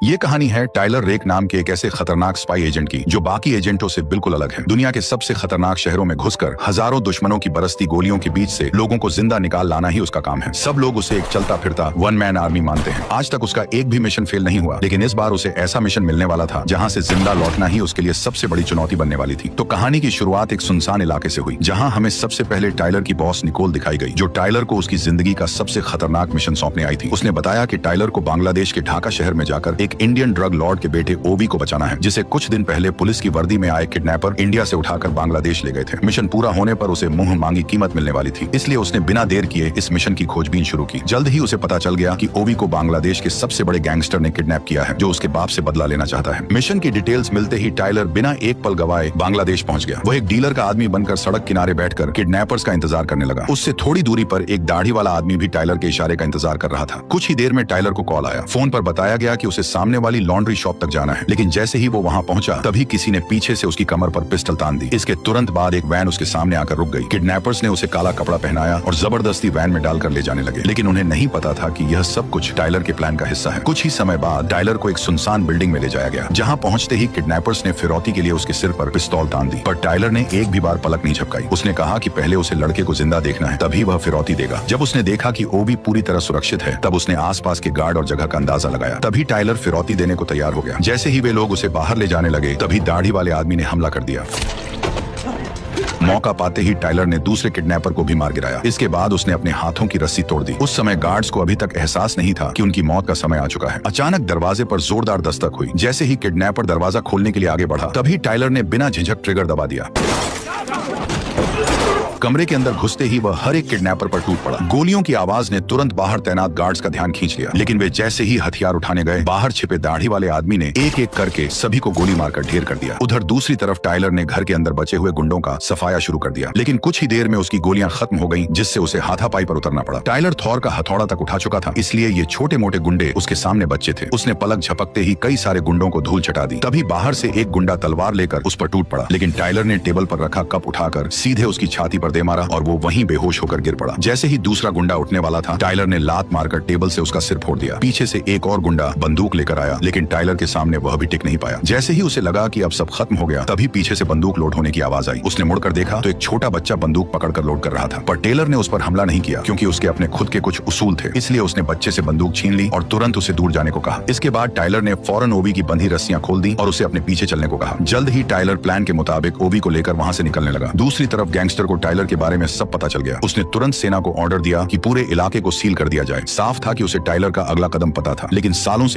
ये कहानी है टाइलर रेक नाम के एक ऐसे खतरनाक स्पाई एजेंट की जो बाकी एजेंटों से बिल्कुल अलग है। दुनिया के सबसे खतरनाक शहरों में घुसकर हजारों दुश्मनों की बरसती गोलियों के बीच से लोगों को जिंदा निकाल लाना ही उसका काम है। सब लोग उसे एक चलता फिरता वन मैन आर्मी मानते हैं। आज तक उसका एक भी मिशन फेल नहीं हुआ, लेकिन इस बार उसे ऐसा मिशन मिलने वाला था जहाँ से जिंदा लौटना ही उसके लिए सबसे बड़ी चुनौती बनने वाली थी। तो कहानी की शुरुआत एक सुनसान इलाके से हुई, जहाँ हमें सबसे पहले टाइलर की बॉस निकोल दिखाई गई, जो टाइलर को उसकी जिंदगी का सबसे खतरनाक मिशन सौंपने आई थी। उसने बताया कि टाइलर को बांग्लादेश के ढाका शहर में जाकर एक इंडियन ड्रग लॉर्ड के बेटे ओबी को बचाना है, जिसे कुछ दिन पहले पुलिस की वर्दी में आए किडनैपर इंडिया से उठाकर बांग्लादेश ले गए थे। मिशन पूरा होने पर उसे मुंह मांगी कीमत मिलने वाली थी, इसलिए उसने बिना देर किए इस मिशन की खोजबीन शुरू की। जल्द ही उसे पता चल गया कि ओबी को बांग्लादेश के सबसे बड़े गैंगस्टर ने किडनैप किया है, जो उसके बाप से बदला लेना चाहता है। मिशन की डिटेल्स मिलते ही टाइलर बिना एक पल गवाए बांग्लादेश पहुंच गया। वो एक डीलर का आदमी बनकर सड़क किनारे बैठकर किडनैपर्स का इंतजार करने लगा। उससे थोड़ी दूरी पर एक दाढ़ी वाला आदमी भी टाइलर के इशारे का इंतजार कर रहा था। कुछ ही देर में टाइलर को कॉल आया। फोन पर बताया गया कि उसे सामने वाली लॉन्ड्री शॉप तक जाना है, लेकिन जैसे ही वो वहां पहुंचा तभी किसी ने पीछे से उसकी कमर पर पिस्टल तान दी। इसके तुरंत बाद एक वैन उसके सामने आकर रुक गई। किडनैपर्स ने उसे काला कपड़ा पहनाया और जबरदस्ती वैन में डालकर ले जाने लगे, लेकिन उन्हें नहीं पता था कि यह सब कुछ टाइलर के प्लान का हिस्सा है। कुछ ही समय बाद टाइलर को एक सुनसान बिल्डिंग में ले जाया गया, जहां पहुंचते ही किडनैपर्स ने फिरौती के लिए उसके सिर पर पिस्तौल तान दी, पर टाइलर ने एक भी बार पलक नहीं झपकाई। उसने कहा कि पहले उसे लड़के को जिंदा देखना है, तभी वह फिरौती देगा। जब उसने देखा कि ओबी पूरी तरह सुरक्षित है, तब उसने आसपास के गार्ड और जगह का अंदाजा लगाया। तभी टाइलर फिरौती देने को तैयार हो गया। जैसे ही वे लोग उसे बाहर ले जाने लगे, तभी दाढ़ी वाले आदमी ने हमला कर दिया। मौका पाते ही टाइलर ने दूसरे किडनैपर को भी मार गिराया। इसके बाद उसने अपने हाथों की रस्सी तोड़ दी। उस समय गार्ड्स को अभी तक एहसास नहीं था कि उनकी मौत का समय आ चुका है। अचानक दरवाजे पर जोरदार दस्तक हुई। जैसे ही किडनैपर दरवाजा खोलने के लिए आगे बढ़ा, तभी टाइलर ने बिना झिझक ट्रिगर दबा दिया। कमरे के अंदर घुसते ही वह हर एक किडनैपर पर टूट पड़ा। गोलियों की आवाज ने तुरंत बाहर तैनात गार्ड्स का ध्यान खींच लिया, लेकिन वे जैसे ही हथियार उठाने गए, बाहर छिपे दाढ़ी वाले आदमी ने एक एक करके सभी को गोली मारकर ढेर कर दिया। उधर दूसरी तरफ टाइलर ने घर के अंदर बचे हुए गुंडों का सफाया शुरू कर दिया, लेकिन कुछ ही देर में उसकी गोलियां खत्म हो गईं, जिससे उसे हाथापाई पर उतरना पड़ा। टाइलर थॉर का हथौड़ा तक उठा चुका था, इसलिए ये छोटे मोटे गुंडे उसके सामने बच्चे थे। उसने पलक झपकते ही कई सारे गुंडों को धूल चटा दी। तभी बाहर से एक गुंडा तलवार लेकर उस पर टूट पड़ा, लेकिन टाइलर ने टेबल पर रखा कप उठाकर सीधे उसकी छाती पर दे मारा और वो वहीं बेहोश होकर गिर पड़ा। जैसे ही दूसरा गुंडा उठने वाला था, टाइलर ने लात मारकर टेबल से उसका सिर फोड़ दिया। पीछे से एक और गुंडा बंदूक लेकर आया, लेकिन टाइलर के सामने वह भी टिक नहीं पाया। जैसे ही उसे लगा कि अब सब खत्म हो गया, तभी पीछे से बंदूक लोड होने की आवाज आई। उसने मुड़कर देखा तो एक छोटा बच्चा बंदूक पकड़कर लोड कर रहा था, पर टेलर ने उस पर हमला नहीं किया, क्योंकि उसके अपने खुद के कुछ उसूल थे। इसलिए उसने बच्चे से बंदूक छीन ली और तुरंत उसे दूर जाने को कहा। इसके बाद टाइलर ने फौरन ओबी की बंधी रस्सियां खोल दी और उसे अपने पीछे चलने को कहा। जल्द ही टाइलर प्लान के मुताबिक ओबी को लेकर वहां से निकलने लगा। दूसरी तरफ गैंगस्टर को टाइलर के बारे में सब पता चल गया। उसने तुरंत सेना को ऑर्डर दिया कि पूरे इलाके को सील कर दिया जाए। साफ था कि उसे टाइलर का अगला कदम पता था, लेकिन सालों से